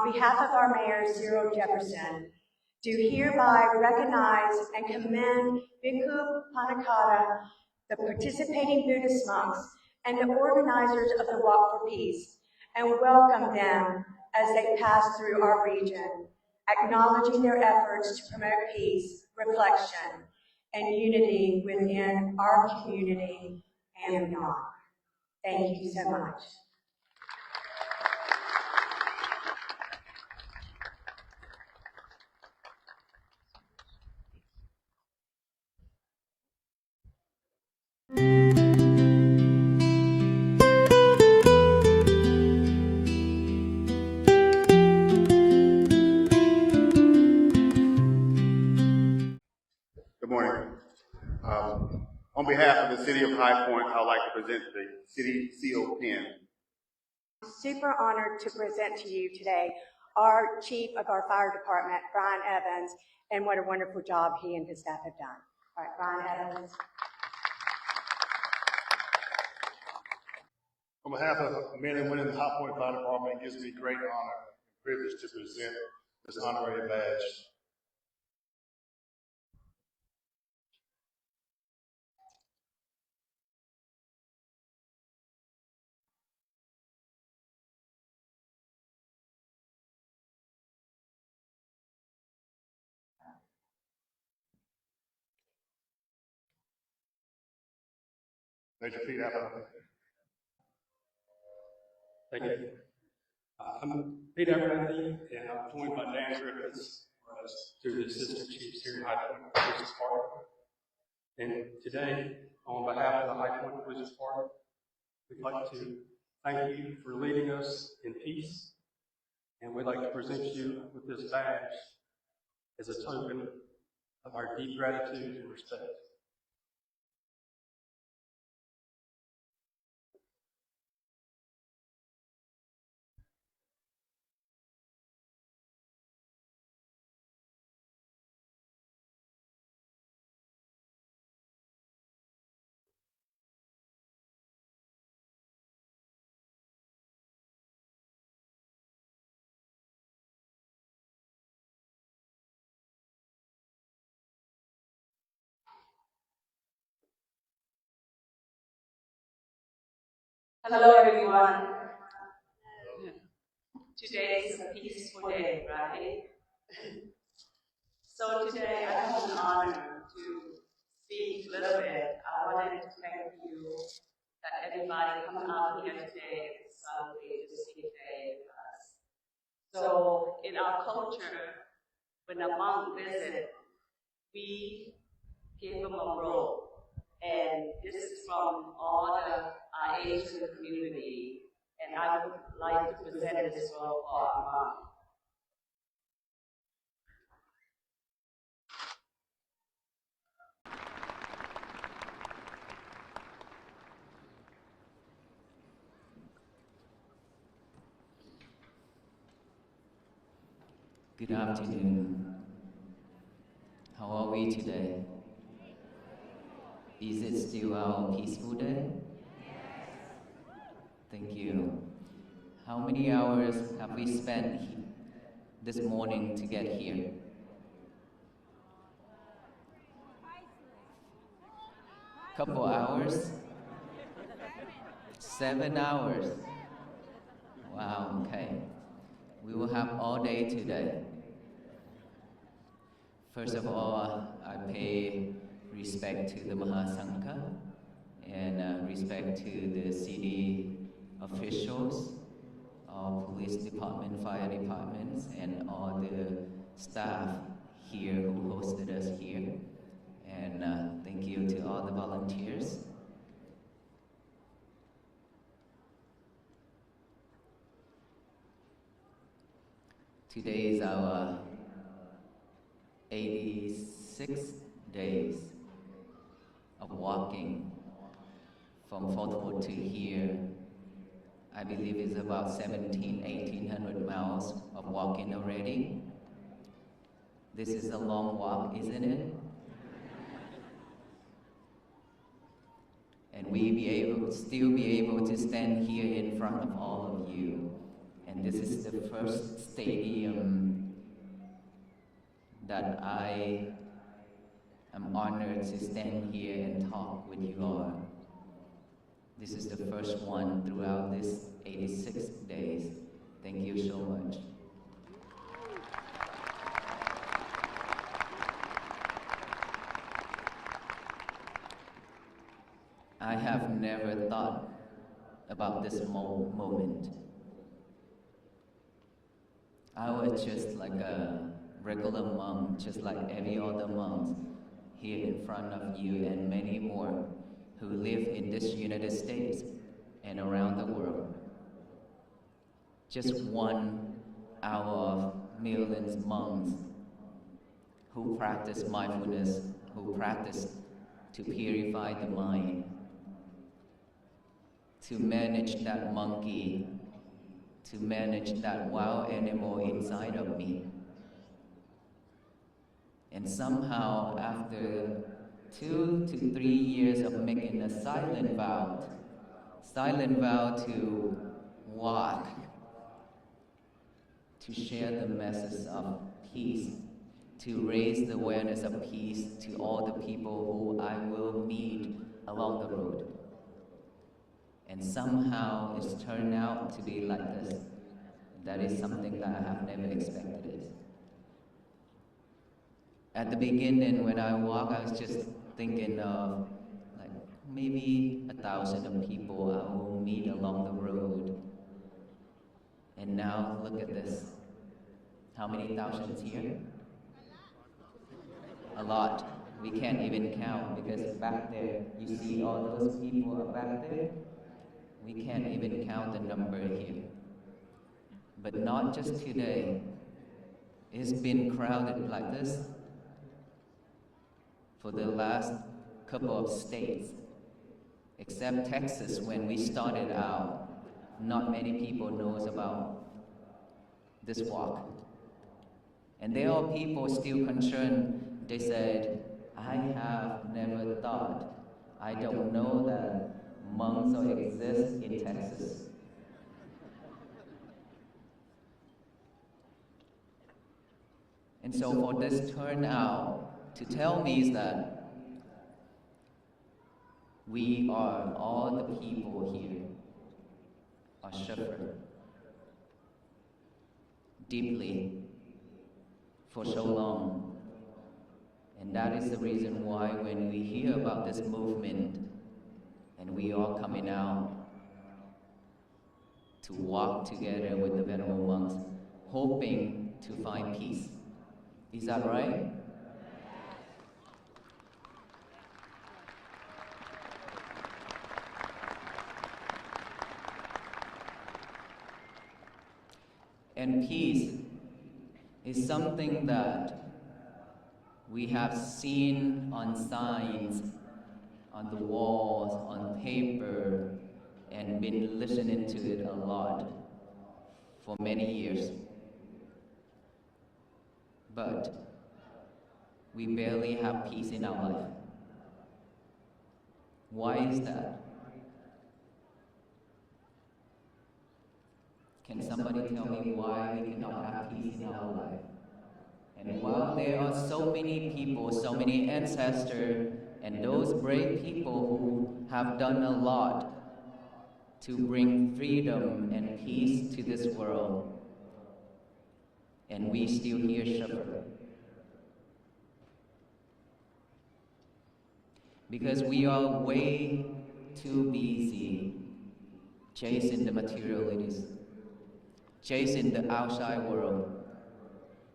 on behalf of our Mayor, Cyril Jefferson, do hereby recognize and commend Venkat Panikkata, the participating Buddhist monks, and the organizers of the Walk for Peace, and welcome them as they pass through our region, acknowledging their efforts to promote peace, reflection, and unity within our community and beyond. Thank you so much. Good morning. On behalf of the City of High Point, I would like to present the City Seal Pin. Super honored to present to you today our Chief of our Fire Department, Brian Evans, and what a wonderful job he and his staff have done. All right, Brian Evans. On behalf of the men and women of the High Point Fire Department, it gives me great honor and privilege to present this honorary badge. Major Pete Abernathy. Thank you. I'm Pete Abernathy, and I'm joined by Dan Griffiths, two of the assistant chiefs here in High Point Police Department. And today, on behalf of the High Point Police Department, we'd like to thank you for leading us in peace, and we'd like to present you with this badge as a token of our deep gratitude and respect. Hello everyone. Today is a peaceful day, right? So today I have an honor to speak a little bit. I wanted to thank you that everybody come out here today to celebrate this big day with us. So in our culture, when a monk visits, we give them a robe. And this is from all our Asian community, and I would like to present this robe for our monk. Good afternoon. How are we today? Is it still our peaceful day? Thank you. How many hours have we spent this morning to get here? Couple hours? 7 hours. Wow, okay. We will have all day today. First of all, I pay respect to the Mahasangha and respect to the city officials, our police department, fire departments, and all the staff here who hosted us here. And thank you to all the volunteers. Today is our 86 days of walking from Fort Worth to here. I believe it's about 1,800 miles of walking already. This is a long walk, isn't it? And we still be able to stand here in front of all of you And this is the first stadium that I am honored to stand here and talk with you all. This is the first one throughout this 86 days. Thank you so much. I have never thought about this moment. I was just like a regular monk, just like every other monk here in front of you and many more who live in this United States and around the world. Just one out of millions of monks who practice mindfulness, who practice to purify the mind, to manage that monkey, to manage that wild animal inside of me. And somehow, after 2 to 3 years of making a silent vow to walk, to share the message of peace, to raise the awareness of peace to all the people who I will meet along the road. And somehow it's turned out to be like this. That is something that I have never expected. At the beginning, when I walk, I was just thinking of like maybe 1,000 of people I will meet along the road. And now look at this. How many thousands here? A lot. We can't even count because back there, you see all those people are back there? We can't even count the number here. But not just today. It's been crowded like this for the last couple of states. Except Texas, when we started out, not many people knows about this walk. And there are people still concerned. They said, I have never thought, I don't know that monks exist in Texas. And so for this turnout to tell me is that we are, all the people here, are suffering deeply for so long. And that is the reason why when we hear about this movement and we are coming out to walk together with the venerable monks, hoping to find peace. Is that right? And peace is something that we have seen on signs, on the walls, on paper, and been listening to it a lot for many years. But we barely have peace in our life. Why is that? Can somebody tell me why we cannot have peace in our life? And while there are so many people, so many ancestors, and those brave people who have done a lot to bring freedom and peace to this world, and we still here suffer. Because we are way too busy chasing the materialities, chasing the outside world,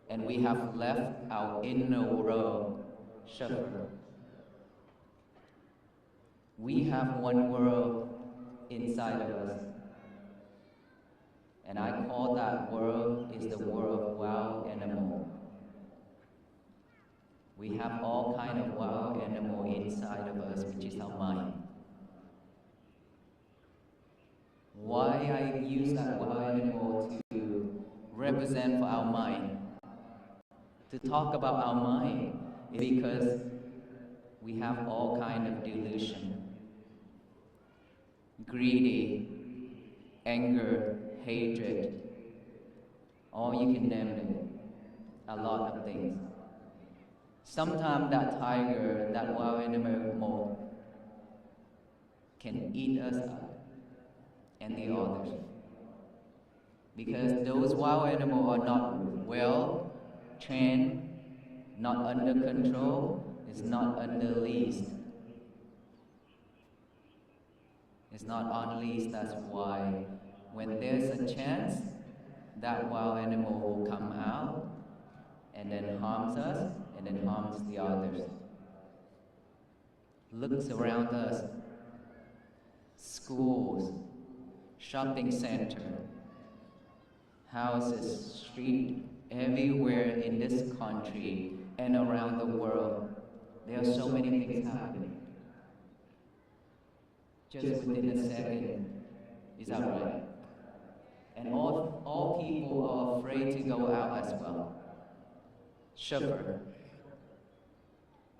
and we have left our inner world suffer. We have one world inside of us, and I call that world is the world of wild animal. We have all kind of wild animal inside of us, which is our mind. Why I use that wild animal to represent for our mind, to talk about our mind, is because we have all kind of delusion. Greedy, anger, hatred, or you can name it a lot of things. Sometimes that tiger, that wild animal, can eat us up and the others. Because those wild animals are not well trained, not under control, it's not under leash. It's not on leash, that's why when there's a chance, that wild animal will come out and then harms us and then harms the others. Looks around us, schools, shopping center, houses, street, everywhere in this country and around the world, there are so many things happening. Just within a second, is that right? And all people are afraid to go out as well. Suffer.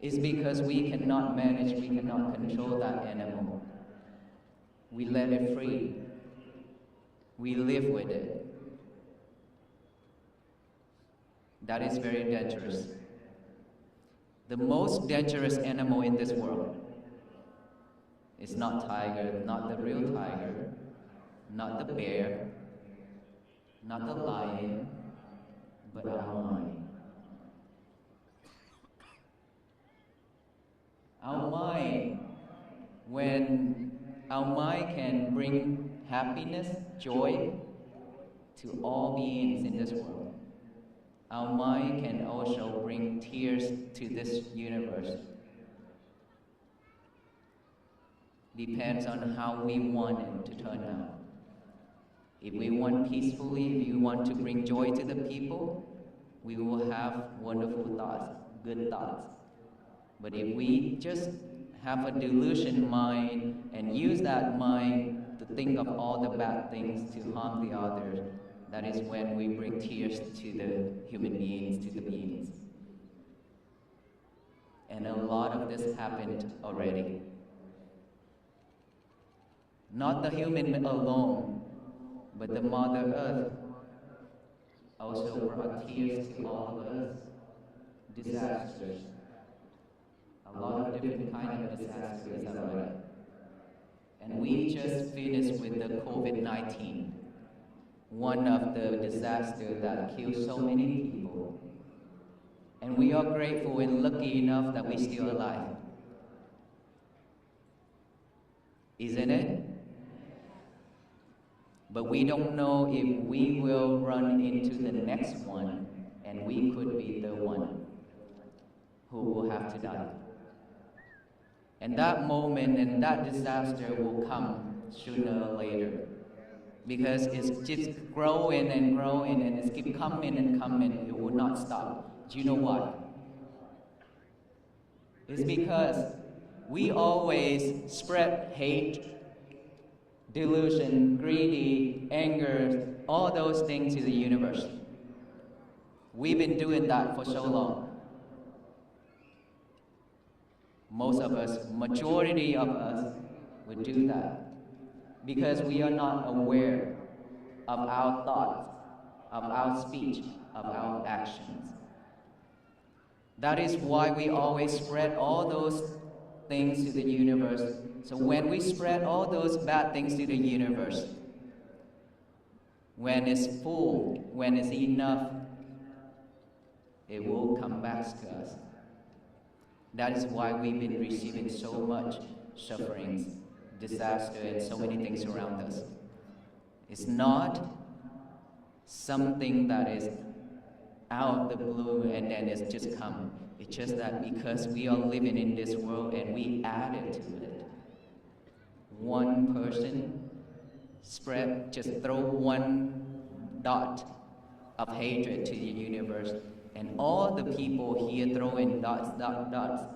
It's because we cannot manage, we cannot control that animal. We let it free. We live with it. That is very dangerous. The most dangerous animal in this world is not tiger, not the real tiger, not the bear, not the lion, but our mind. Our mind, when our mind can bring happiness, joy to all beings in this world, our mind can also bring tears to this universe. Depends on how we want it to turn out. If we want peacefully, if we want to bring joy to the people, we will have wonderful thoughts, good thoughts. But if we just have a delusion mind and use that mind to think of all the bad things to harm the others, that is when we bring tears to the human beings, to the beings. And a lot of this happened already. Not the human alone, but the Mother Earth also brought tears to all of us. Disasters. A lot of different kind of disasters, is that right? And we just finished with the COVID-19. One of the disasters that killed so many people. And we are grateful and lucky enough that we're still alive. Isn't it? But we don't know if we will run into the next one, and we could be the one who will have to die. And that moment and that disaster will come sooner or later. Because it's just growing and growing and it's keep coming and coming. It will not stop. Do you know why? It's because we always spread hate, delusion, greedy, anger, all those things to the universe. We've been doing that for so long. Most of us, majority of us, would do that because we are not aware of our thoughts, of our speech, of our actions. That is why we always spread all those things to the universe. So when we spread all those bad things to the universe, when it's full, when it's enough, it will come back to us. That is why we've been receiving so much sufferings, disaster, and so many things around us. It's not something that is out of the blue and then it's just come. It's just that because we are living in this world and we added to it. One person just throw one dot of hatred to the universe, and all the people here throwing dots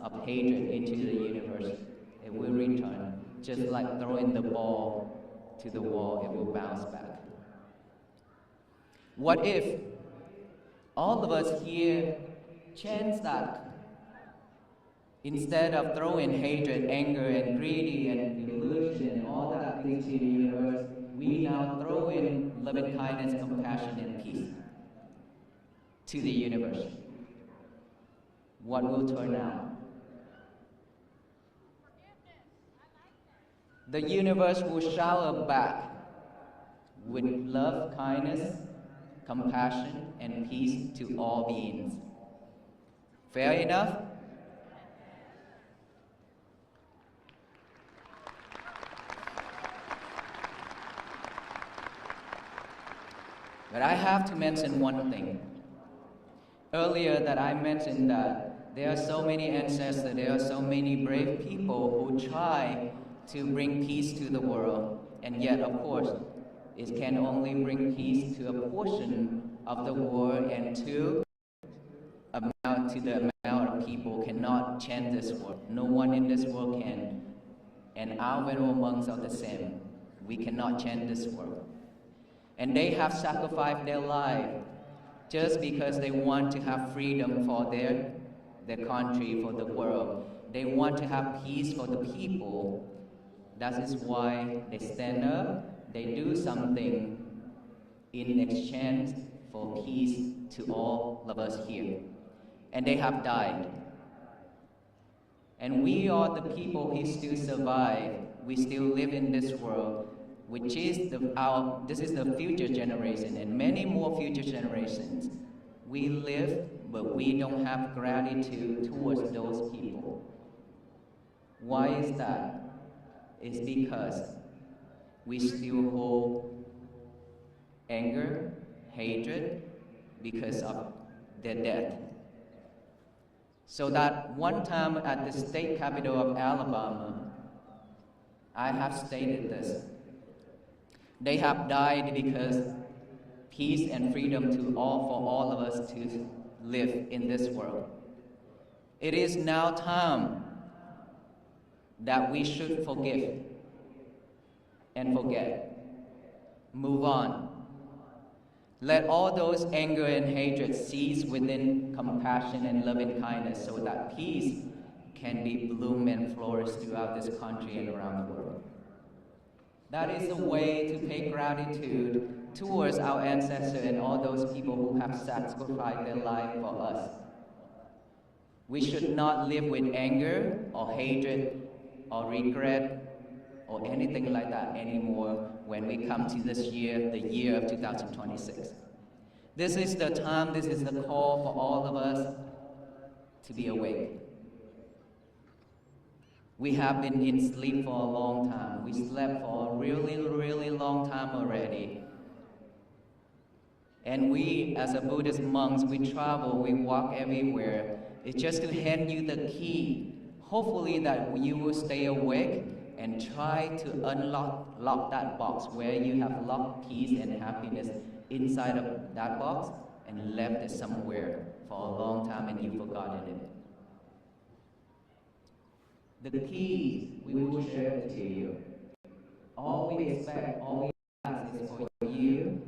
of hatred into the universe, it will return. Just like throwing the ball to the wall, it will bounce back. What if all of us here chance that instead of throwing hatred, anger, and greedy, and delusion, and all that things to the universe, we now throw in loving kindness, compassion, and peace. to the universe, what will turn out? The universe will shower back with love, kindness, compassion, and peace to all beings. Fair enough? But I have to mention one thing. Earlier that I mentioned that there are so many ancestors, there are so many brave people who try to bring peace to the world, and yet, of course, it can only bring peace to a portion of the world, and to the amount of people cannot change this world. No one in this world can, and our venerable monks are the same. We cannot change this world. And they have sacrificed their life just because they want to have freedom for their country, for the world. They want to have peace for the people. That is why they stand up, they do something in exchange for peace to all of us here. And they have died. And we are the people who still survive. We still live in this world, which is this is the future generation and many more future generations. We live, but we don't have gratitude towards those people. Why is that? It's because we still hold anger, hatred, because of their death. So that one time at the state capitol of Alabama, I have stated this. They have died because peace and freedom for all of us to live in this world. It is now time that we should forgive and forget. Move on. Let all those anger and hatred cease within compassion and loving kindness so that peace can be bloom and flourish throughout this country and around the world. That is a way to pay gratitude towards our ancestors and all those people who have sacrificed their life for us. We should not live with anger or hatred or regret or anything like that anymore when we come to this year, the year of 2026. This is the time, this is the call for all of us to be awake. We have been in sleep for a long time. We slept for a really, really long time already. And we, as a Buddhist monks, we travel, we walk everywhere. It's just to hand you the key. Hopefully that you will stay awake and try to lock that box where you have locked peace and happiness inside of that box and left it somewhere for a long time and you've forgotten it. The keys, we will share it to you. All we expect, all we ask is for you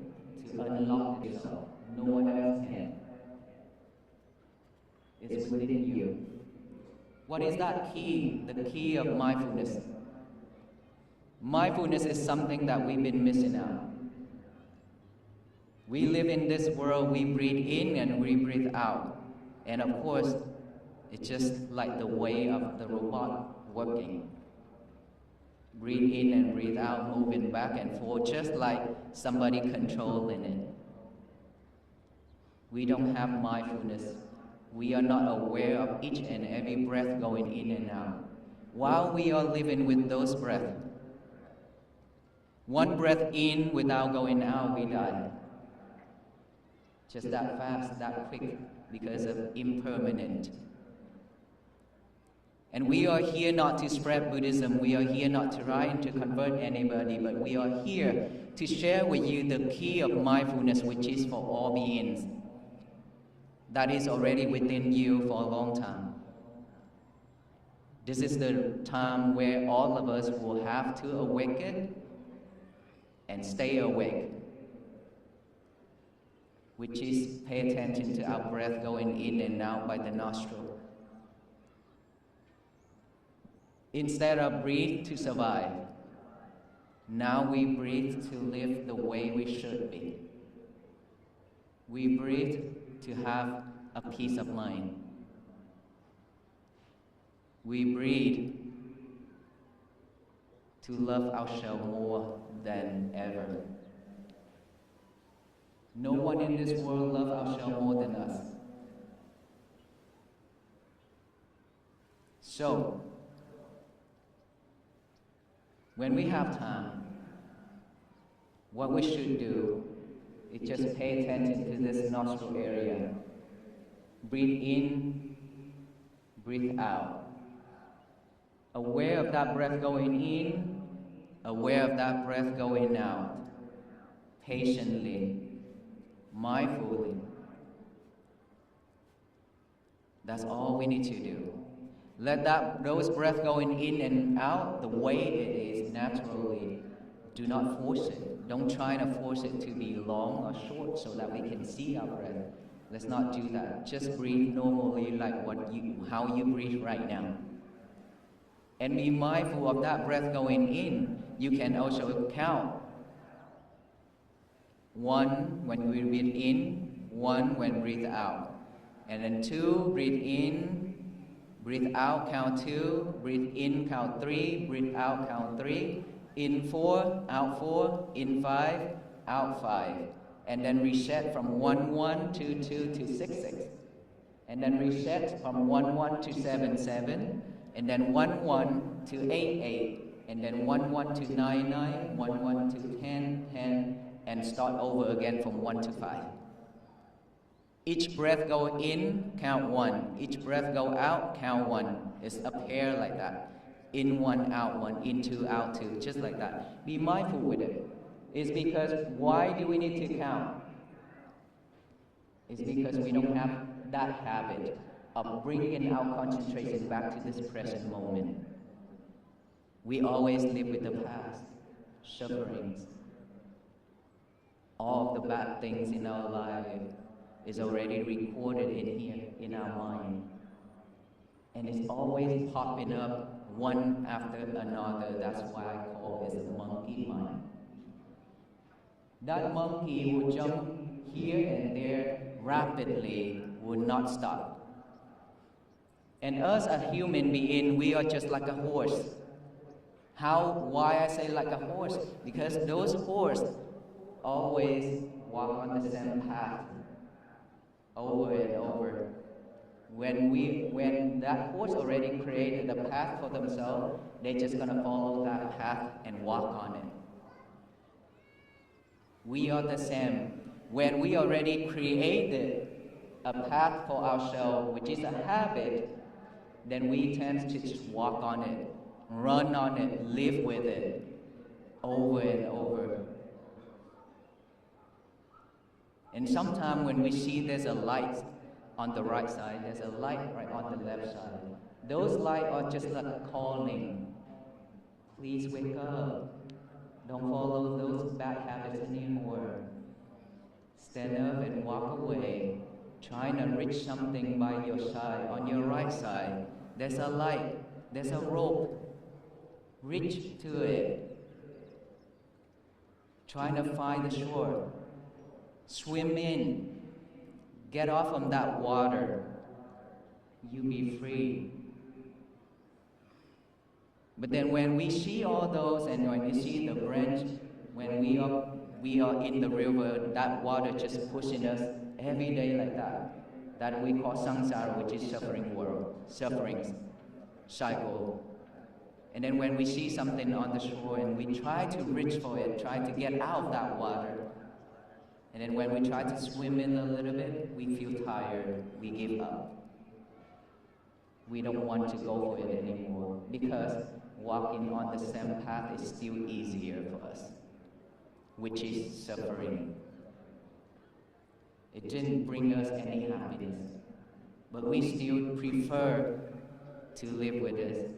to unlock yourself. No one else can. It's within you. What is that key? The key of mindfulness. Mindfulness is something that we've been missing out. We live in this world, we breathe in and we breathe out. And of course, it's just like the way of the robot working. Breathe in and breathe out, moving back and forth, just like somebody controlling it. We don't have mindfulness. We are not aware of each and every breath going in and out. While we are living with those breaths, one breath in without going out, we die. Just that fast, that quick, because of impermanent. And we are here not to spread Buddhism, we are here not to try to convert anybody, but we are here to share with you the key of mindfulness, which is for all beings. That is already within you for a long time. This is the time where all of us will have to awaken and stay awake, which is pay attention to our breath going in and out by the nostril. Instead of breathe to survive, now we breathe to live the way we should be. We breathe to have a peace of mind. We breathe to love ourselves more than ever. No one in this world loves ourselves more than us. So, when we have time, what we should do is just pay attention to this nostril area. Breathe in, breathe out. Aware of that breath going in, aware of that breath going out. Patiently, mindfully. That's all we need to do. Let those breaths going in and out the way it is naturally. Do not force it. Don't try to force it to be long or short so that we can see our breath. Let's not do that. Just breathe normally like how you breathe right now. And be mindful of that breath going in. You can also count. 1 when we breathe in, 1 when breathe out. And then 2, breathe in, breathe out, count 2, breathe in, count 3, breathe out, count 3, in 4, out 4, in 5, out 5. And then reset from 1, 1, 2, 2 to 6, 6. And then reset from 1, 1 to 7, 7. And then 1, 1 to 8, 8. And then 1, 1 to 9, 9, 1, 1 to 10, 10. And start over again from 1 to 5. Each breath go in, count 1. Each breath go out, count 1. It's a pair like that. In 1, out 1, in 2, out 2, just like that. Be mindful with it. It's because, why do we need to count? It's because we don't have that habit of bringing our concentration back to this present moment. We always live with the past, sufferings. All of the bad things in our life is already recorded in here, in our mind. And it's always popping up one after another. That's why I call it a monkey mind. That monkey will jump here and there rapidly, will not stop. And us as human beings, we are just like a horse. Why I say like a horse? Because those horses always walk on the same path over and over. When that horse already created the path for themselves, they're just gonna follow that path and walk on it. We are the same. When we already created a path for ourselves, which is a habit, then we tend to just walk on it, run on it, live with it, over and over. And sometimes when we see there's a light on the right side, there's a light right on the left side, those lights are just like a calling. Please wake up. Don't follow those bad habits anymore. Stand up and walk away. Trying to reach something by your side. On your right side, there's a light, there's a rope. Reach to it. Trying to find the shore. Swim in. Get off from that water. You be free. But then when we see all those, and when we see the branch, when we are in the river, that water just pushing us every day like that we call samsara, which is suffering world, sufferings, cycle. And then when we see something on the shore and we try to reach for it, try to get out of that water, and then when we try to swim in a little bit, we feel tired, we give up. We don't want to go for it anymore because walking on the same path is still easier for us, which is suffering. It didn't bring us any happiness, but we still prefer to live with it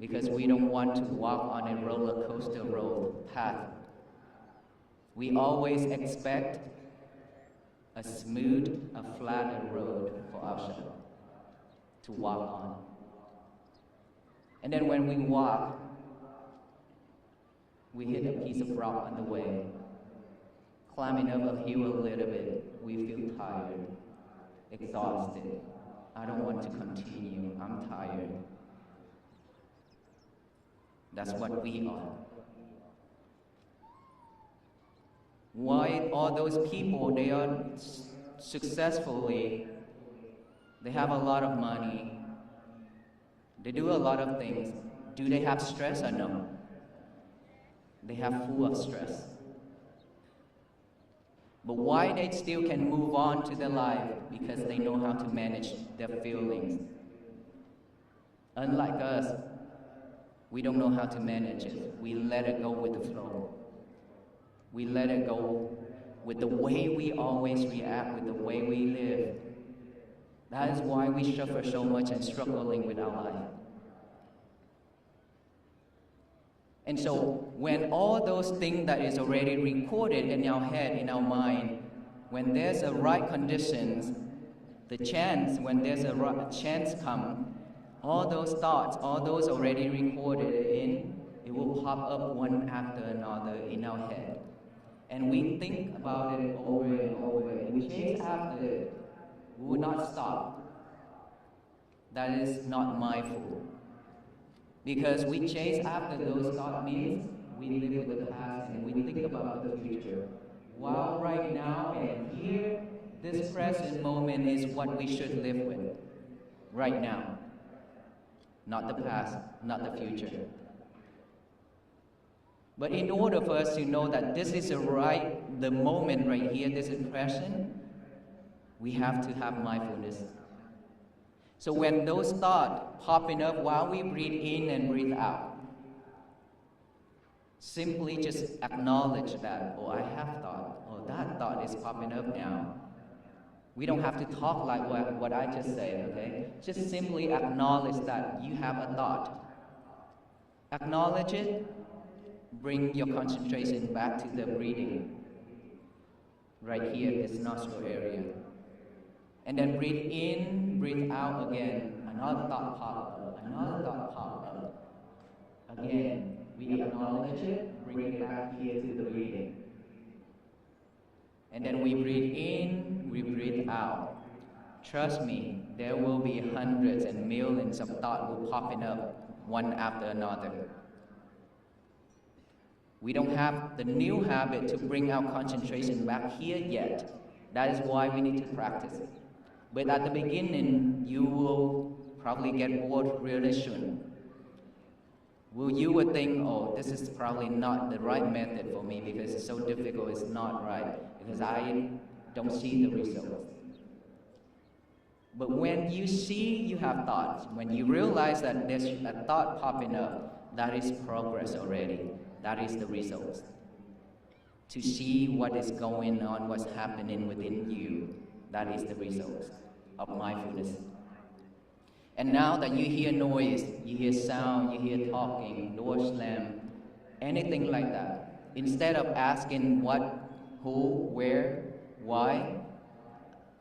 because we don't want to walk on a roller coaster road path. We always expect a smooth, a flatter road for ourselves to walk on. And then when we walk, we hit a piece of rock on the way. Climbing up a hill a little bit, we feel tired. exhausted. I don't want to continue. I'm tired. That's what we are. Why all those people, they are successfully, they have a lot of money, they do a lot of things. Do they have stress or no? They have full of stress. But why they still can move on to their life? Because they know how to manage their feelings. Unlike us, we don't know how to manage it. We let it go with the flow. We let it go with the way we always react, with the way we live. That is why we suffer so much and struggling with our life. And so when all those things that is already recorded in our head, in our mind, when there's a right conditions, when there's a right chance come, all those thoughts, all those already recorded in, it will pop up one after another in our head. And we think about it over and over, and we chase after it. We will not stop. That is not mindful. Because we chase after those thoughts means we live with the past and we think about the future. While right now and here, this present moment is what we should live with. Right now. Not the past, not the future. But in order for us to know that this is the moment right here, this is present, we have to have mindfulness. So when those thoughts popping up while we breathe in and breathe out, simply just acknowledge that, oh, I have thought, oh, that thought is popping up now. We don't have to talk like what I just said, okay? Just simply acknowledge that you have a thought. Acknowledge it, bring your concentration back to the breathing. Right here, this nostril area. And then breathe in, breathe out again. Another thought pop up, another thought pop up. Again, we acknowledge it, bring it back here to the breathing. And then we breathe in, we breathe out. Trust me, there will be hundreds and millions of thoughts will popping up one after another. We don't have the new habit to bring our concentration back here yet. That is why we need to practice it. But at the beginning, you will probably get bored really soon. You would think, oh, this is probably not the right method for me because it's so difficult, it's not right, because I don't see the results. But when you see you have thoughts, when you realize that there's a thought popping up, that is progress already. That is the results. To see what is going on, what's happening within you, that is the results of mindfulness. And now that you hear noise, you hear sound, you hear talking, door slam, anything like that, instead of asking what, who, where, why,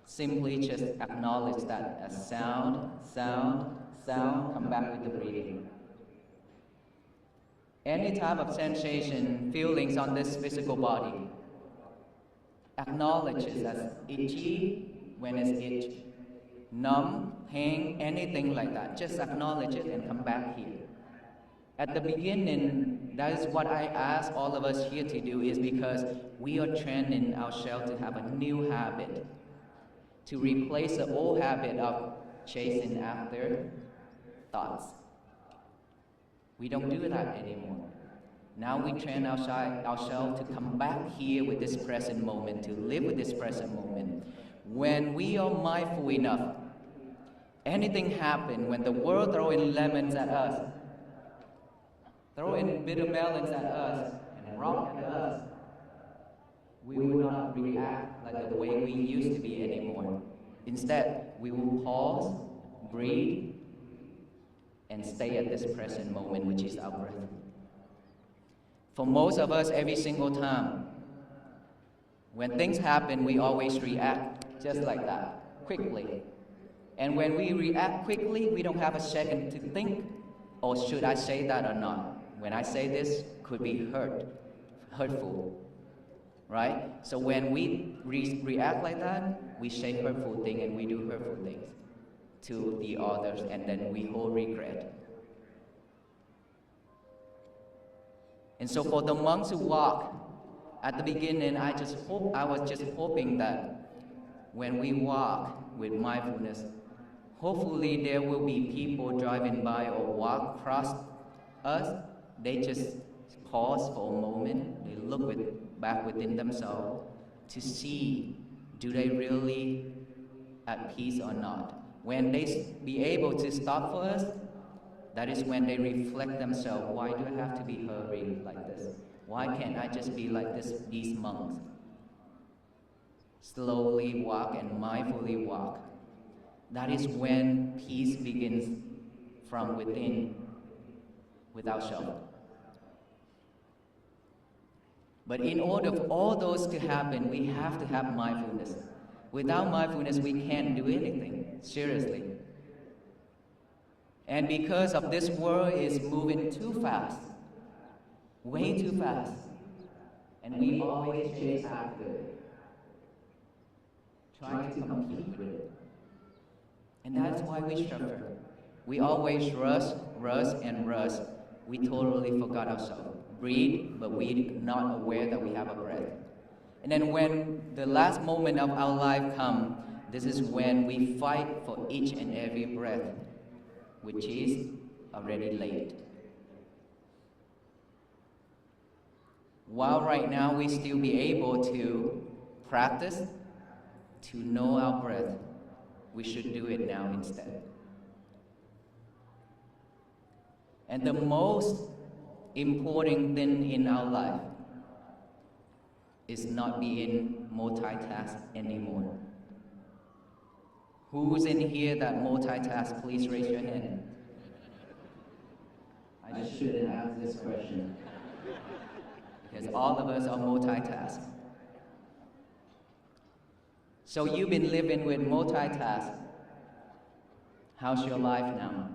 simply just acknowledge that as sound, come back with the breathing. Any type of sensation, feelings on this physical body, acknowledge it as itchy when it's itchy, numb, pain, anything like that. Just acknowledge it and come back here. At the beginning, that is what I ask all of us here to do, is because we are training ourselves to have a new habit, to replace the old habit of chasing after thoughts. We don't do that anymore. Now we train ourselves to come back here with this present moment, to live with this present moment. When we are mindful enough, anything happen, when the world throwing lemons at us, throwing bitter melons at us, and rock at us, we will not react like the way we used to be anymore. Instead, we will pause, breathe, and stay at this present moment, which is our breath. For most of us, every single time, when things happen, we always react just like that, quickly. And when we react quickly, we don't have a second to think, oh, should I say that or not? When I say this, could be hurtful, right? So when we react like that, we say hurtful things and we do hurtful things to the others, and then we hold regret. And so for the monks who walk, at the beginning, I was just hoping that when we walk with mindfulness, hopefully there will be people driving by or walk across us. They just pause for a moment, they look back within themselves to see, do they really at peace or not? When they be able to stop for us, that is when they reflect themselves. Why do I have to be hurried like this? Why can't I just be like these monks? Slowly walk and mindfully walk. That is when peace begins from within, without self. But in order for all those to happen, we have to have mindfulness. Without mindfulness, we can't do anything, seriously. And because of this world is moving too fast, way too fast, and we always chase after it, trying to compete with it. And that's why we suffer. We always rush. We totally forgot ourselves. Breathe, but we're not aware that we have a breath. And then when the last moment of our life comes, this is when we fight for each and every breath, which is already late. While right now we still be able to practice, to know our breath, we should do it now instead. And the most important thing in our life is not being multitask anymore. Who's in here that multitask? Please raise your hand. I shouldn't ask this question because all of us are multitask. So you've been living with multitask. How's your life now?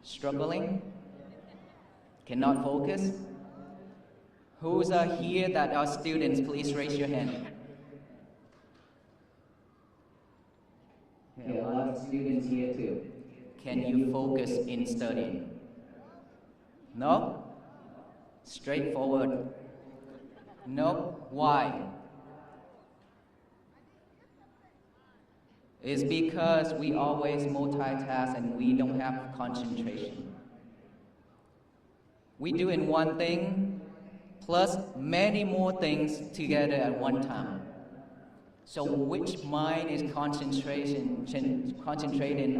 Struggling? Cannot focus? Who's here that are students? Please raise your hand. Okay, a lot of students here too. Can you focus in studying? No? Straightforward. No? Why? It's because we always multitask and we don't have concentration. We doing one thing plus many more things together at one time. So which mind is concentrating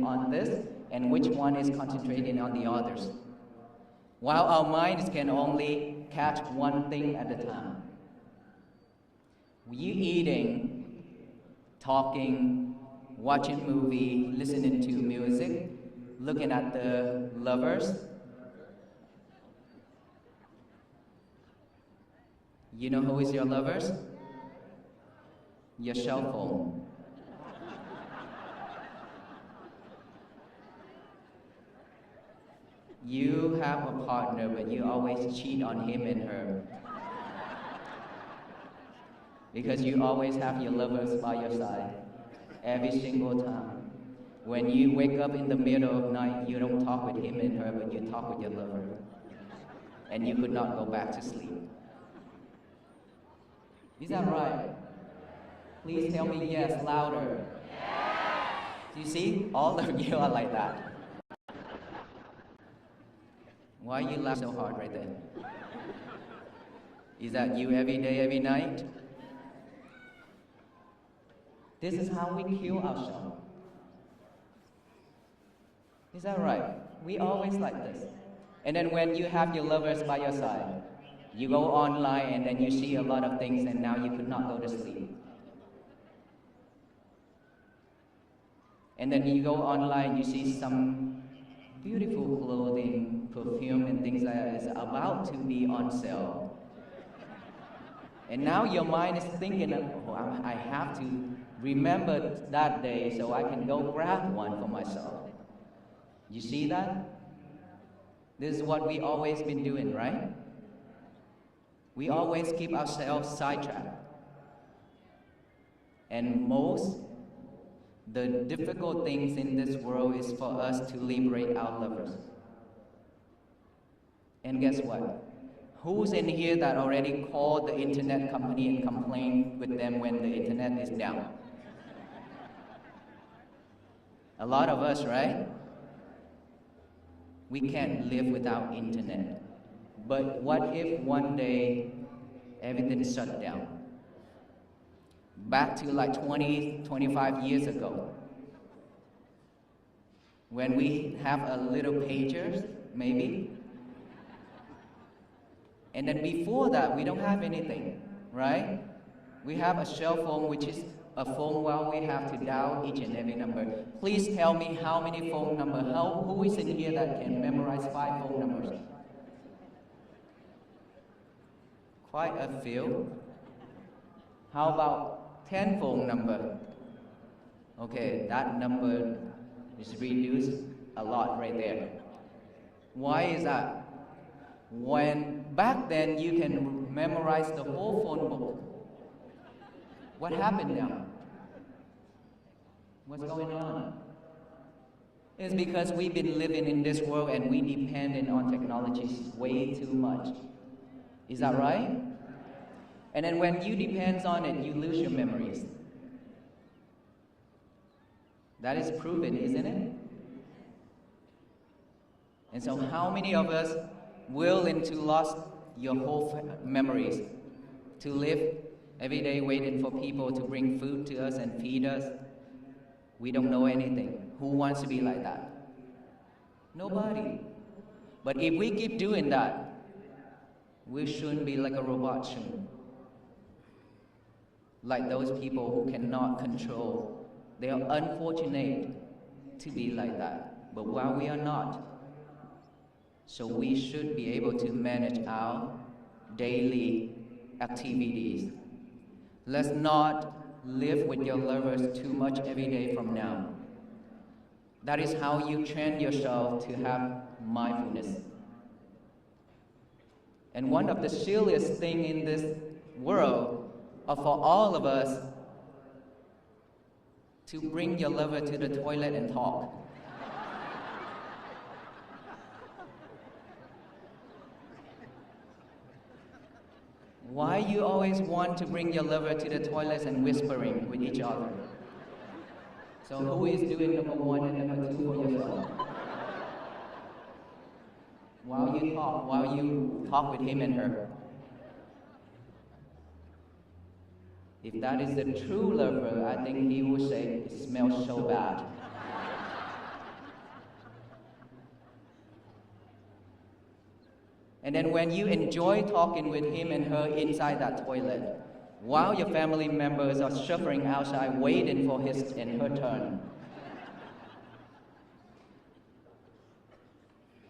on this and which one is concentrating on the others? While our minds can only catch one thing at a time. You eating, talking, watching movie, listening to music, looking at the lovers. You know who is your lovers? Your cell phone. You have a partner, but you always cheat on him and her. Because you always have your lovers by your side, every single time. When you wake up in the middle of night, you don't talk with him and her, but you talk with your lover. And you could not go back to sleep. Is that right? Please tell me yes, louder. Do you see? All of you are like that. Why you laugh so hard right there? Is that you every day, every night? This is how we kill ourselves. Is that right? We always like this. And then when you have your lovers by your side, you go online and then you see a lot of things and now you could not go to sleep. And then you go online, you see some beautiful clothing, perfume and things like that is about to be on sale. And now your mind is thinking, oh, I have to remember that day so I can go grab one for myself. You see that? This is what we always been doing, right? We always keep ourselves sidetracked. And most the difficult things in this world is for us to liberate our lovers. And guess what? Who's in here that already called the internet company and complained with them when the internet is down? A lot of us, right? We can't live without internet. But what if one day everything shut down? Back to like 20, 25 years ago, when we have a little pager, maybe. And then before that, we don't have anything, right? We have a cell phone, which is a phone where we have to dial each and every number. Please tell me how many phone numbers, who is in here that can memorize 5 phone numbers? Quite a few. How about 10 phone number? Okay, that number is reduced a lot right there. Why is that? When back then you can memorize the whole phone book. What happened now? What's going on? It's because we've been living in this world and we depend on technologies way too much. Is that right? And then when you depend on it, you lose your memories. That is proven, isn't it? And so how many of us willing to lose your whole memories, to live every day waiting for people to bring food to us and feed us? We don't know anything. Who wants to be like that? Nobody. But if we keep doing that, we shouldn't be like a robot soon. Like those people who cannot control. They are unfortunate to be like that. But while we are not, so we should be able to manage our daily activities. Let's not live with your lovers too much every day from now. That is how you train yourself to have mindfulness. And one of the silliest things in this world are for all of us to bring your lover to the toilet and talk. Why you always want to bring your lover to the toilets and whispering with each other? So who is doing number 1 and number 2 for yourself? While you talk with him and her. If that is the true lover, I think he will say, it smells so bad. And then when you enjoy talking with him and her inside that toilet, while your family members are suffering outside waiting for his and her turn.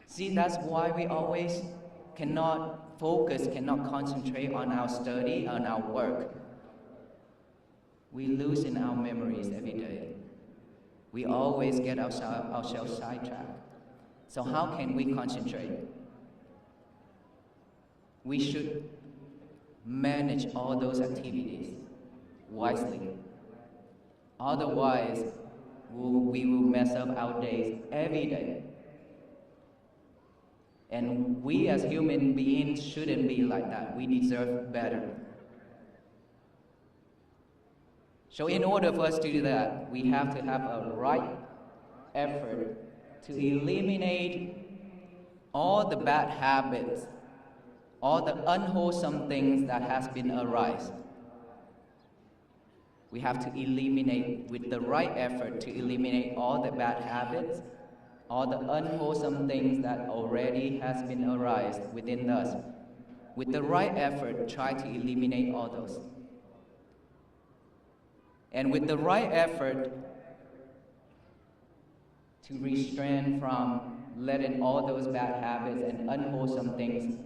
See, that's why we always cannot focus, cannot concentrate on our study, on our work. We lose in our memories every day. We always get ourselves sidetracked. So how can we concentrate? We should manage all those activities wisely. Otherwise, we will mess up our days every day. And we as human beings shouldn't be like that. We deserve better. So in order for us to do that, we have to have a right effort to eliminate all the bad habits, all the unwholesome things that has been arise. We have to eliminate, with the right effort, to eliminate all the bad habits, all the unwholesome things that already has been arise within us. With the right effort, try to eliminate all those. And with the right effort, to restrain from letting all those bad habits and unwholesome things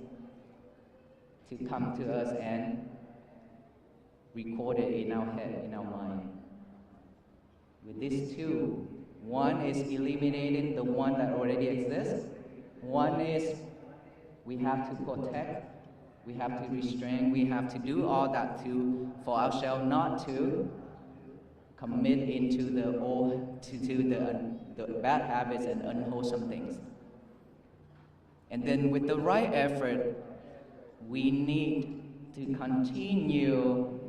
to come to us and record it in our head, in our mind. With these two, one is eliminating the one that already exists. One is we have to protect We have to restrain. We have to do all that for ourselves not to commit into the bad habits and unwholesome things. And then with the right effort, we need to continue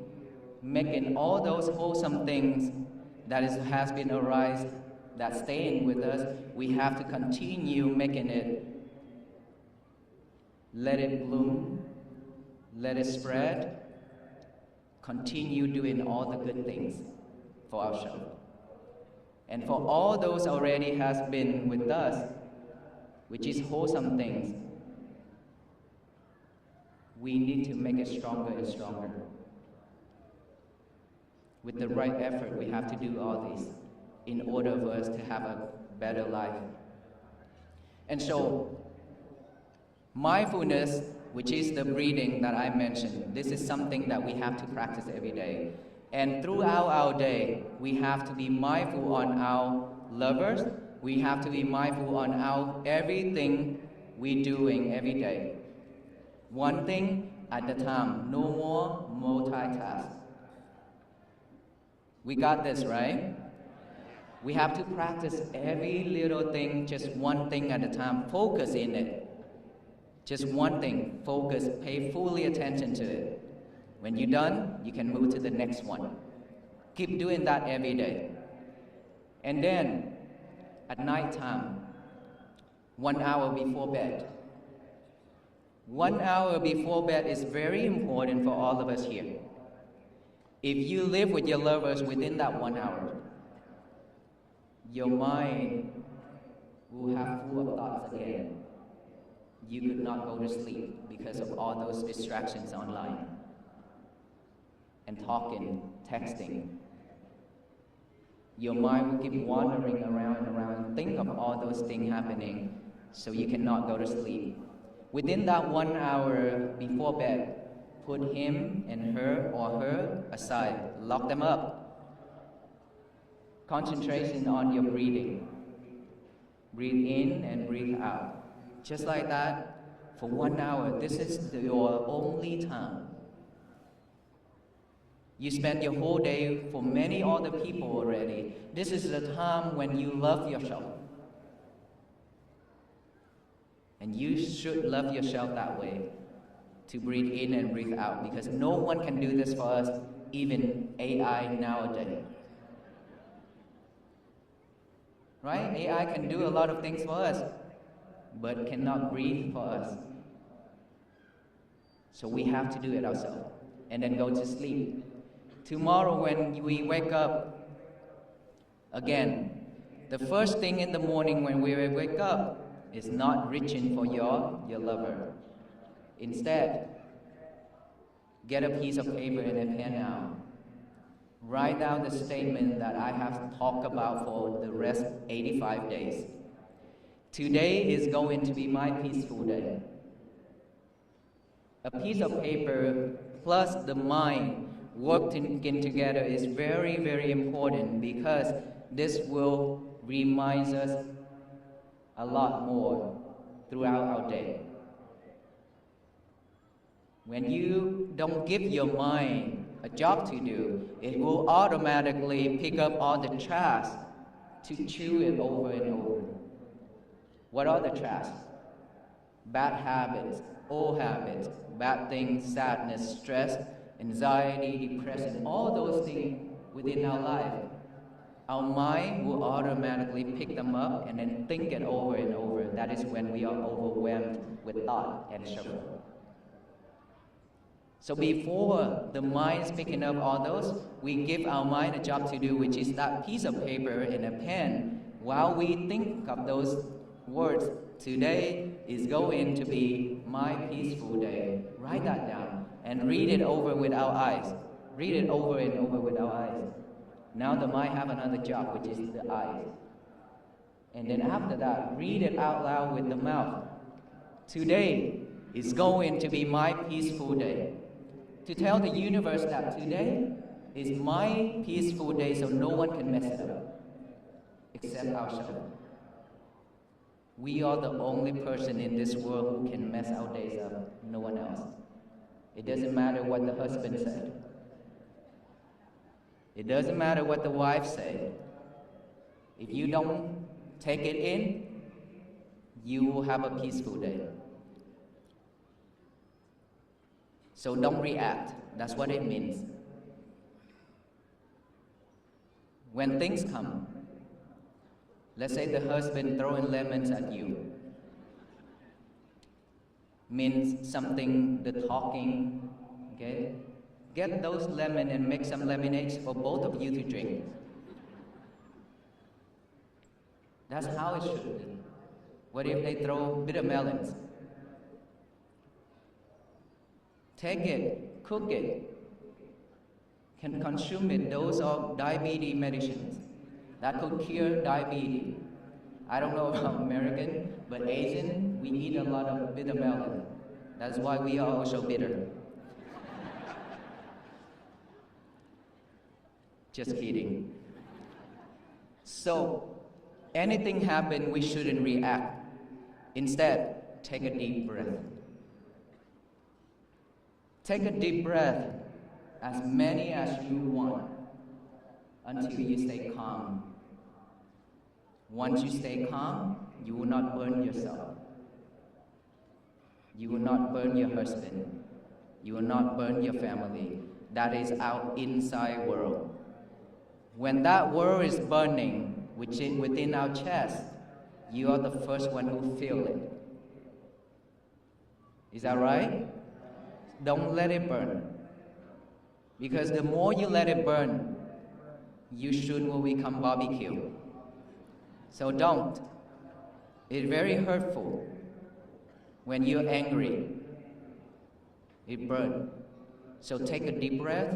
making all those wholesome things has been arise, that's staying with us. We have to continue making it. Let it bloom, let it spread, continue doing all the good things for ourselves. And for all those already has been with us, which is wholesome things, we need to make it stronger and stronger. With the right effort, we have to do all this in order for us to have a better life. And so, mindfulness, which is the breathing that I mentioned, this is something that we have to practice every day. And throughout our day, we have to be mindful on our lovers. We have to be mindful on our everything we're doing every day. One thing at a time, no more multitask. We got this, right? We have to practice every little thing, just one thing at a time, focus in it. Just one thing, focus, pay fully attention to it. When you're done, you can move to the next one. Keep doing that every day. And then, at night time, 1 hour before bed. 1 hour before bed is very important for all of us here. If you live with your lovers within that 1 hour, your mind will have full of thoughts again. You could not go to sleep because of all those distractions online and talking, texting. Your mind will keep wandering around and around, think of all those things happening, so you cannot go to sleep. Within that 1 hour before bed, put him and her or her aside, lock them up. Concentration on your breathing. Breathe in and breathe out. Just like that, for 1 hour, this is your only time. You spend your whole day for many other people already. This is the time when you love yourself. And you should love yourself that way, to breathe in and breathe out, because no one can do this for us, even AI nowadays. Right? AI can do a lot of things for us, but cannot breathe for us. So we have to do it ourselves, and then go to sleep. Tomorrow when we wake up, again, the first thing in the morning when we wake up is not reaching for your lover. Instead, get a piece of paper and a pen out. Write down the statement that I have talked about for the rest 85 days. Today is going to be my peaceful day. A piece of paper plus the mind working together is very, very important, because this will remind us a lot more throughout our day. When you don't give your mind a job to do, it will automatically pick up all the trash to chew it over and over. What are the trash? Bad habits, old habits, bad things, sadness, stress, anxiety, depression, all those things within our life. Our mind will automatically pick them up and then think it over and over. That is when we are overwhelmed with thought and sugar. So before the mind is picking up all those, we give our mind a job to do, which is that piece of paper and a pen. While we think of those words, today is going to be my peaceful day. Write that down and read it over with our eyes. Read it over and over with our eyes. Now the mind have another job, which is the eyes. And then after that, read it out loud with the mouth. Today is going to be my peaceful day. To tell the universe that today is my peaceful day, so no one can mess it up except ourselves. We are the only person in this world who can mess our days up, no one else. It doesn't matter what the husband said. It doesn't matter what the wife said. If you don't take it in, you will have a peaceful day. So don't react. That's what it means. When things come, let's say the husband throwing lemons at you, means something, the talking, okay? Get those lemons and make some lemonades for both of you to drink. That's how it should be. What if they throw bitter melons? Take it, cook it, can consume it. Those are diabetes medicines that could cure diabetes. I don't know about American, but Asian, we eat a lot of bitter melon. That's why we are also bitter. Just kidding. So, anything happen, we shouldn't react. Instead, take a deep breath. Take a deep breath, as many as you want, until you stay calm. Once you stay calm, you will not burn yourself. You will not burn your husband. You will not burn your family. That is our inside world. When that world is burning within our chest, you are the first one who feel it. Is that right? Don't let it burn. Because the more you let it burn, you soon will become barbecue. So don't. It's very hurtful. When you're angry, it burns. So take a deep breath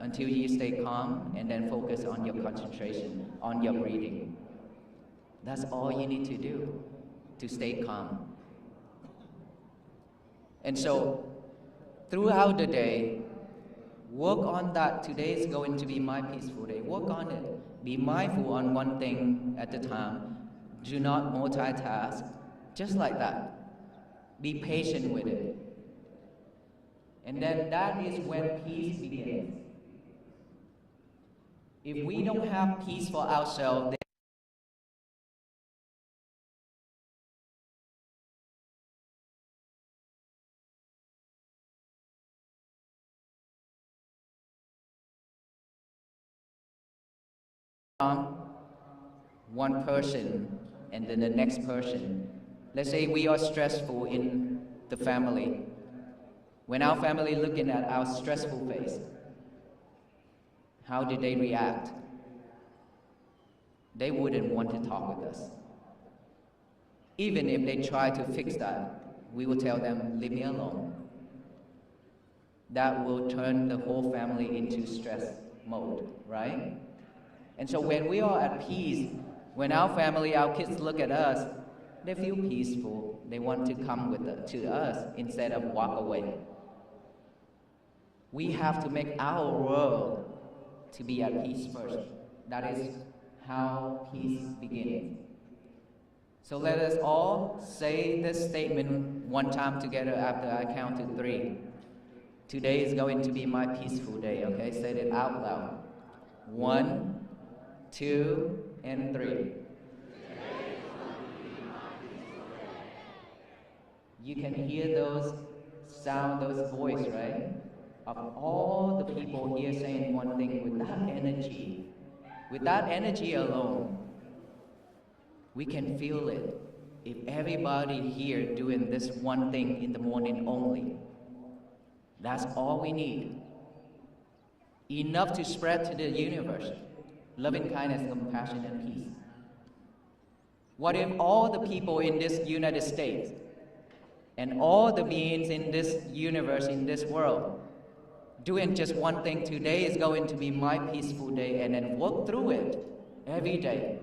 until you stay calm, and then focus on your concentration, on your breathing. That's all you need to do to stay calm. And so, throughout the day, work on that. Today is going to be my peaceful day. Work on it. Be mindful on one thing at a time. Do not multitask. Just like that. Be patient with it. And then that is when peace begins. If we don't have peace for ourselves, one person and then the next person. Let's say we are stressful in the family. When our family looking at our stressful face, how did they react? They wouldn't want to talk with us. Even if they try to fix that, we will tell them, leave me alone. That will turn the whole family into stress mode, right? And so when we are at peace, when our family, our kids look at us, they feel peaceful. They want to come to us instead of walk away. We have to make our world to be at peace first. That is how peace begins. So let us all say this statement one time together after I count to 3. Today is going to be my peaceful day, okay? Say it out loud. 1, 2, and 3. You can hear those sound, those voice, right? Of all the people here saying one thing with that energy. With that energy alone, we can feel it. If everybody here doing this one thing in the morning only, that's all we need. Enough to spread to the universe. Loving kindness, compassion, and peace. What if all the people in this United States and all the beings in this universe, in this world, doing just one thing? Today is going to be my peaceful day, and then work through it every day.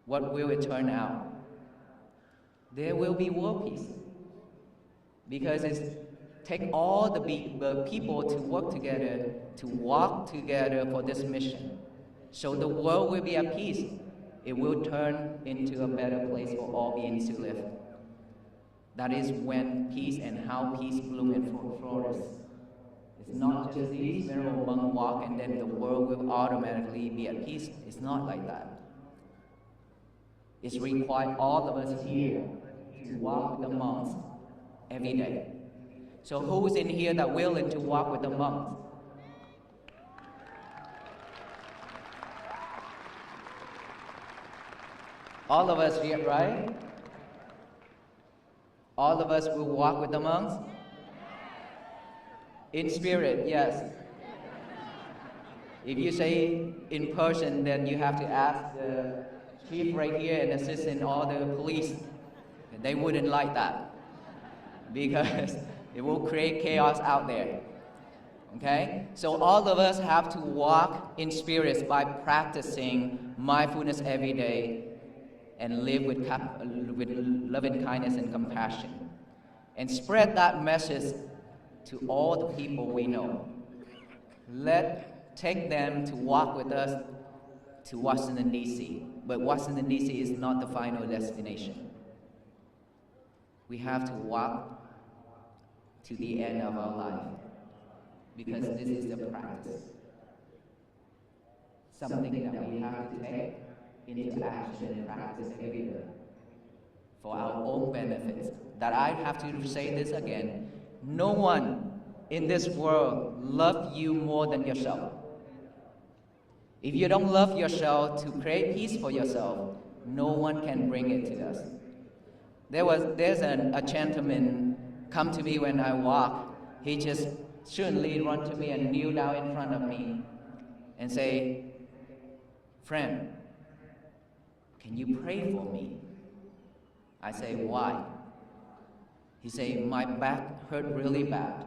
What will it turn out? There will be world peace. Because it's take all the people to work together, to walk together for this mission. So the world will be at peace. It will turn into a better place for all beings to live. That is when peace and how peace bloom and flourish. It's not just these venerable monk walk and then the world will automatically be at peace. It's not like that. It's required all of us here to walk with the monks every day. So who's in here that willing to walk with the monks? All of us here, right? All of us will walk with the monks? In spirit, yes. If you say in person, then you have to ask the chief right here and assistant, all the police. They wouldn't like that because it will create chaos out there. Okay? So all of us have to walk in spirits by practicing mindfulness every day and live with loving kindness and compassion. And spread that message to all the people we know. Take them to walk with us to Washington, D.C. But Washington, D.C. is not the final destination. We have to walk to the end of our life because this is the practice. Something that we have to take into action and practice every day for our own benefits. That I have to say this again. No one in this world loves you more than yourself. If you don't love yourself to create peace for yourself, no one can bring it to us. There's a gentleman come to me when I walk. He just suddenly run to me and kneel down in front of me and say, "Friend, can you pray for me?" I say, "Why?" He say, "My back hurt really bad.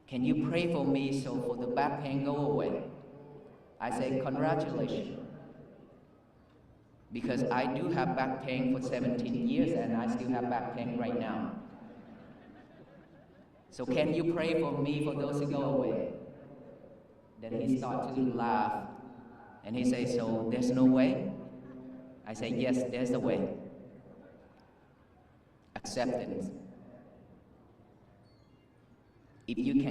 Can you pray for me so for the back pain go away?" I say, "Congratulations. Because I do have back pain for 17 years and I still have back pain right now. So can you pray for me for those to go away?" Then he starts to laugh and he says, "So there's no way?" I say, "Yes, there's a way." Acceptance. If you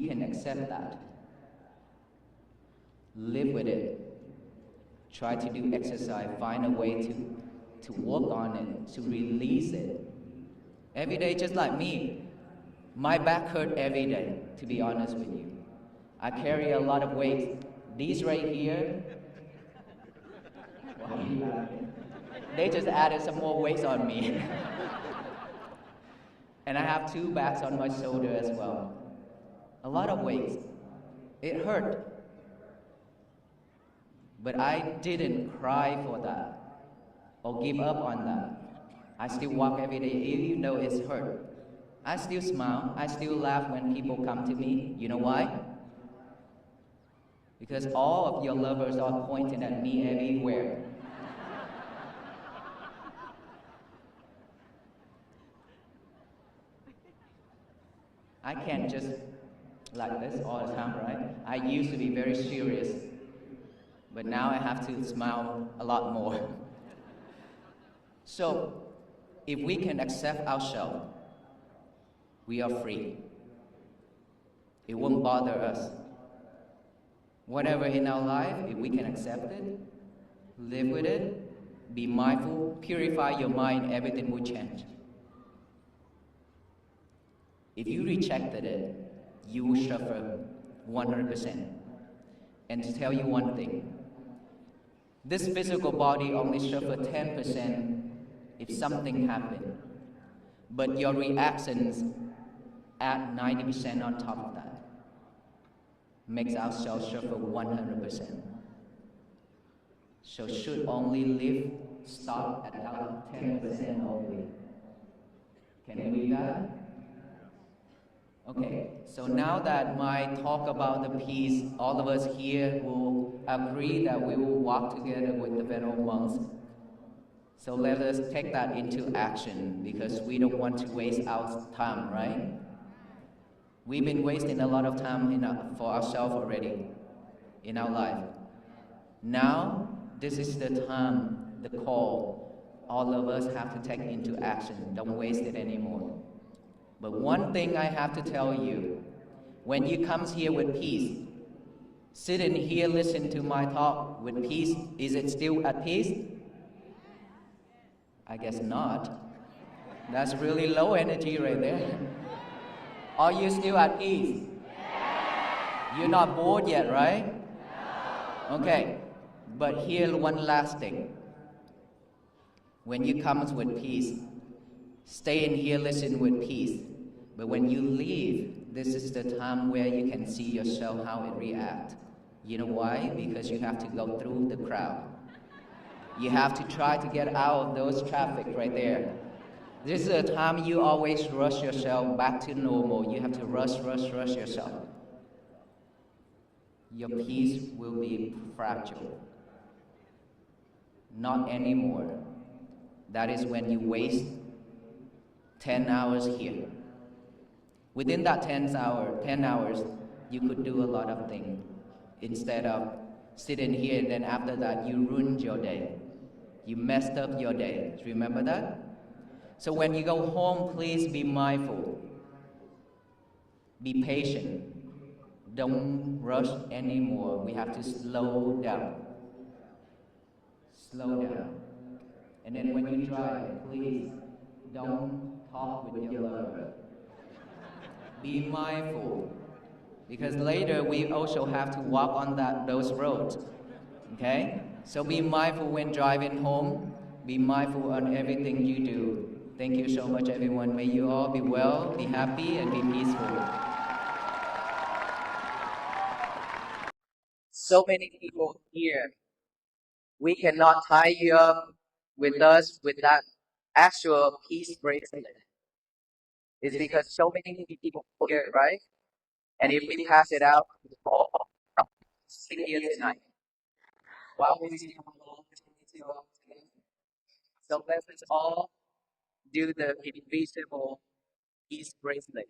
can accept that, live with it. Try to do exercise, find a way to work on it, to release it. Every day, just like me, my back hurt every day, to be honest with you. I carry a lot of weight. These right here, they just added some more weights on me. And I have 2 bags on my shoulder as well. A lot of weights. It hurt. But I didn't cry for that or give up on that. I still walk every day even though it's hurt. I still smile. I still laugh when people come to me. You know why? Because all of your lovers are pointing at me everywhere. I can't just like this all the time, right? I used to be very serious, but now I have to smile a lot more. So, if we can accept ourselves, we are free. It won't bother us. Whatever in our life, if we can accept it, live with it, be mindful, purify your mind, everything will change. If you rejected it, you will suffer 100%. And to tell you one thing, this physical body only suffers 10% if something happened, but your reactions add 90% on top of that. Makes ourselves suffer 100%. So should only live, start at about 10% only. Can we do that? Okay, so now that my talk about the peace, all of us here will agree that we will walk together with the venerable monks. So let us take that into action because we don't want to waste our time, right? We've been wasting a lot of time for ourselves already in our life. Now, this is the time, the call all of us have to take into action. Don't waste it anymore. But one thing I have to tell you, when you come here with peace, sit in here, listen to my talk with peace, is it still at peace? I guess not. That's really low energy right there. Are you still at peace? You're not bored yet, right? Okay, but here one last thing. When you come with peace, stay in here, listen with peace. But when you leave, this is the time where you can see yourself how it reacts. You know why? Because you have to go through the crowd. You have to try to get out of those traffic right there. This is a time you always rush yourself back to normal. You have to rush yourself. Your peace will be fragile. Not anymore. That is when you waste 10 hours here. Within that 10 hours, you could do a lot of things. Instead of sitting here and then after that you ruined your day. You messed up your day. Remember that? So when you go home, please be mindful. Be patient. Don't rush anymore. We have to slow down. Slow down. And then when you drive, please don't talk with your lover. Be mindful. Because later we also have to walk on those roads. Okay? So be mindful when driving home. Be mindful on everything you do. Thank you so much, everyone. May you all be well, be happy, and be peaceful. So many people here, we cannot tie you up with us with that actual peace bracelet. It's because so many people here, right? And if we pass it out, sit here tonight. While we see so let's all do the invisible peace bracelet.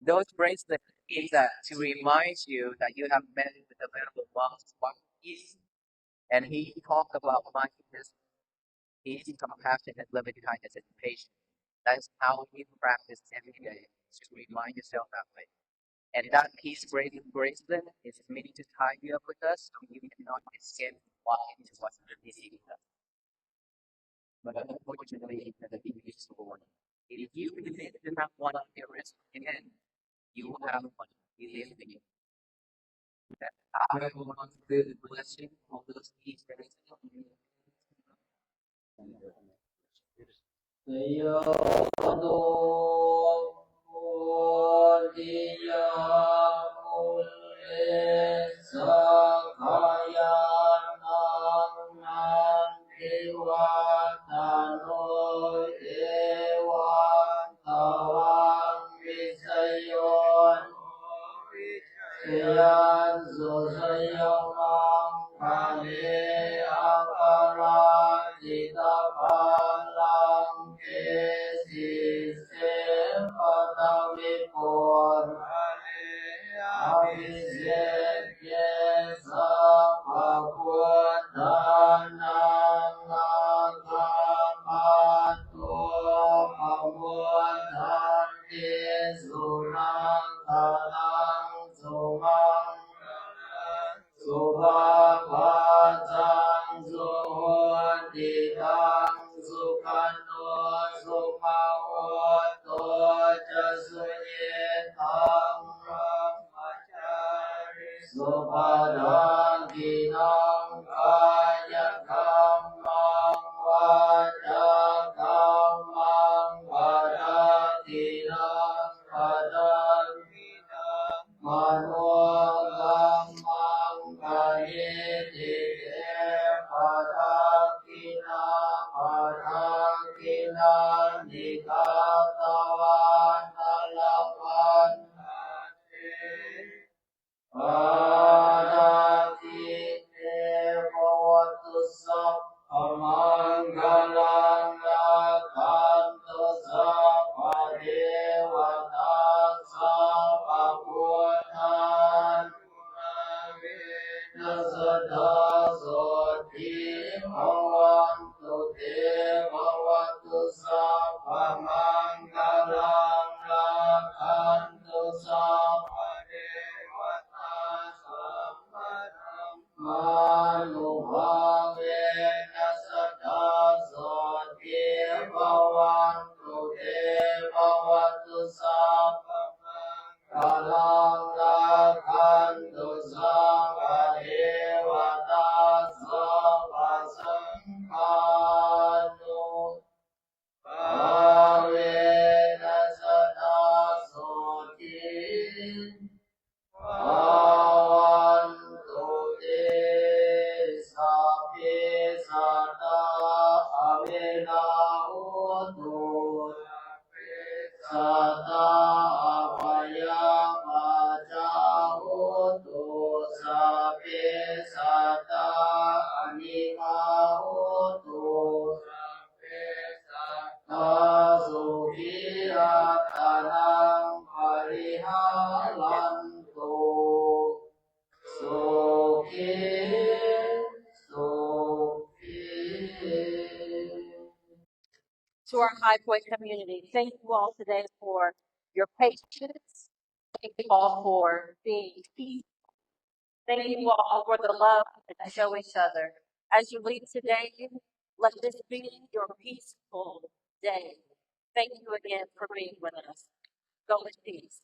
Those bracelets is that to remind you that you have met with the little one peace. And he talked about mindfulness, peace, compassion, and loving kindness and patience. That's how you practice every day to remind yourself that way. And that peace bracelet is meant to tie you up with us so you cannot escape walking into what's really seeking us. But unfortunately, it's a invisible one. If you commit to have one on your wrist again, you will have one. You live in it. I want to do the blessing of those peace bracelets. To our High Point community, thank you all today for your patience. Thank you all for being peaceful. Thank you all for the love that you show each other. As you leave today, let this be your peaceful day. Thank you again for being with us. Go with peace.